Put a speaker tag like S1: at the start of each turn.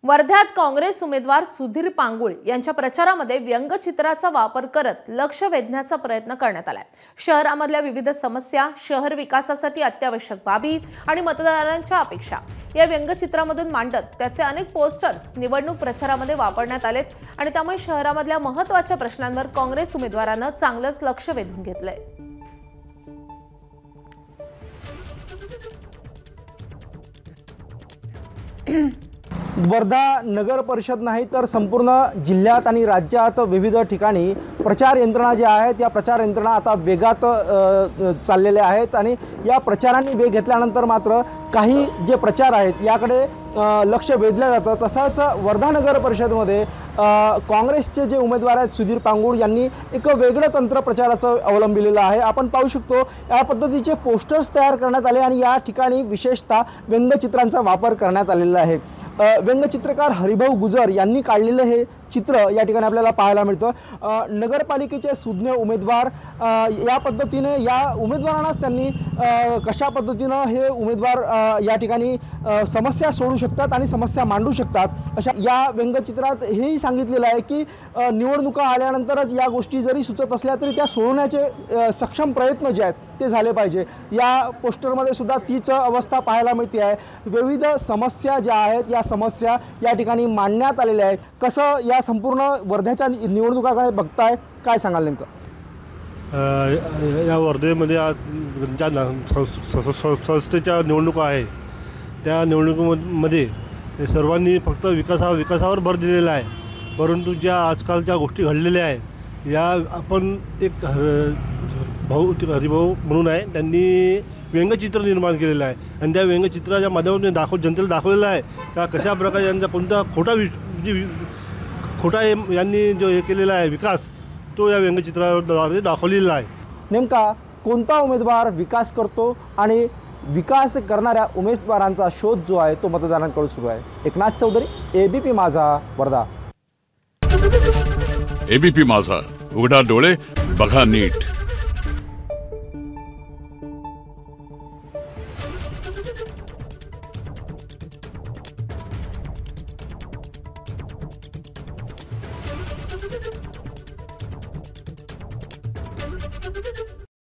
S1: वर्ध्यात काँग्रेस उमेदवार सुधीर पांगुळ यांच्या प्रचारामध्ये व्यंगचित्राचा वापर करत लक्ष वेधण्याचा प्रयत्न करण्यात आलाय। शहरामधल्या विविध समस्या, शहर विकासासाठी अत्यावश्यक बाबी आणि मतदारांच्या अपेक्षा या व्यंगचित्रामधून मांडत त्याचे अनेक पोस्टर्स निवडणूक प्रचारामध्ये वापरण्यात आलेत आणि त्यामुळे शहरामधल्या महत्त्वाच्या प्रश्नांवर काँग्रेस उमेदवारांना चांगलंच लक्ष वेधून घेतलंय।
S2: वर्धा नगर परिषद नाही तर संपूर्ण जिल्ह्यात आणि राज्यात विविध ठिकाणी प्रचार यंत्रणा जी आहेत या प्रचार यंत्रणा आता वेगात चाललेल्या आहेत आणि या प्रचारांनी वेग घेतल्यानंतर मात्र काही जे प्रचार आहेत याकडे लक्ष वेधलं जातं। तसंच वर्धा नगर परिषदमध्ये काँग्रेसचे जे उमेदवार आहेत सुधीर पांगुळ यांनी एक वेगळं तंत्र प्रचाराचं अवलंबिलेलं आहे। आपण पाहू शकतो या पद्धतीचे पोस्टर्स तयार करण्यात आले आणि या ठिकाणी विशेषतः व्यंगचित्रांचा वापर करण्यात आलेला आहे। व्यंगचित्रकार हरिभाऊ गुजर यांनी काढलेलं हे चित्र या ठिकाणी आपल्याला पाहायला मिळतं। नगरपालिकेचे सुज्ञ उमेदवार या पद्धतीने या उमेदवारांनाच त्यांनी कशा पद्धतीनं हे उमेदवार या ठिकाणी समस्या सोडू शकतात आणि समस्या मांडू शकतात अशा या व्यंगचित्रात हेही सांगितलेलं आहे की निवडणुका आल्यानंतरच या गोष्टी जरी सुचत असल्या तरी त्या सोडवण्याचे सक्षम प्रयत्न जे आहेत ते झाले पाहिजे। या पोस्टरमध्ये सुद्धा तीच अवस्था पाहायला मिळते आहे। विविध समस्या ज्या आहेत या समस्या या ठिकाणी मांडण्यात आलेल्या आहेत। कसं या संपूर्ण वर्ध्याच्या निवडणुकाकडे बघताय, काय सांगाल नेमकं?
S3: या वर्धेमध्ये ज्या संस्थेच्या निवडणुका आहे त्या निवडणुकीमध्ये सर्वांनी फक्त विकासावर भर दिलेला आहे, परंतु ज्या आजकालच्या गोष्टी घडलेल्या आहेत या आपण एक हरिभाऊ म्हणून आहे त्यांनी व्यंगचित्र निर्माण केलेलं आहे आणि त्या व्यंगचित्राच्या माध्यमातून जनतेला दाखवलेलं आहे का कशा प्रकारे यांचा कोणता खोटा यांनी जो हे केलेला आहे विकास तो या व्यंगचित्राद्वारे दाखवलेला आहे।
S2: नेमका कोणता उमेदवार विकास करतो आणि विकास करणाऱ्या उमेदवारांचा शोध जो आहे तो मतदारांकडून सुरू आहे। एकनाथ चौधरी, एबीपी माझा, वर्धा।
S4: एबीपी माझा, उघडा डोळे बघा नीट।